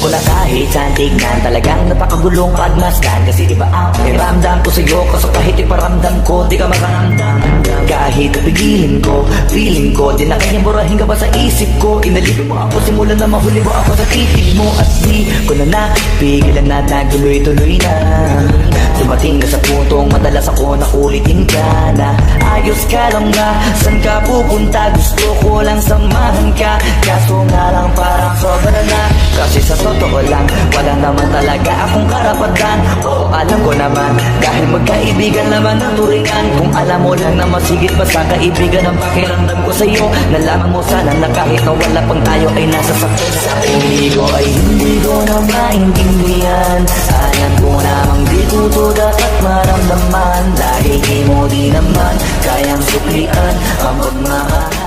ko na kahit saan tignan, talagang napakagulong pagmasdan. Kasi iba ang iramdam ko sa'yo, kaso kahit iparamdam ko, di ka makaramdam. Kahit pigilin ko, feeling ko, di na kanyang burahin ka ba sa isip ko. Inalipin mo ako, simula na mahuli mo ako sa titig mo. At di ko na napigilan na nagtuloy-tuloy na. Dumating ka sa puntong madalas ako na ulitin ka na. Ayos ka lang nga, saan ka pupunta? Gusto ko lang samahan ka, kaso nga lang parang sobra na. Kasi sa totoo lang, wala naman talaga akong karapatan. Oo, alam ko naman, dahil magkaibigan naman ang turingan. Kung alam mo lang na masigit pa sa kaibigan ang pakiramdam ko sa'yo, nalaman mo sana na kahit na wala pang tayo ay nasa sakto sa umigo. Ay hindi ko na maintindihan, alam ko namang di ko to dapat maramdaman. Dahil di mo di naman kayang suklian ang pagmahal.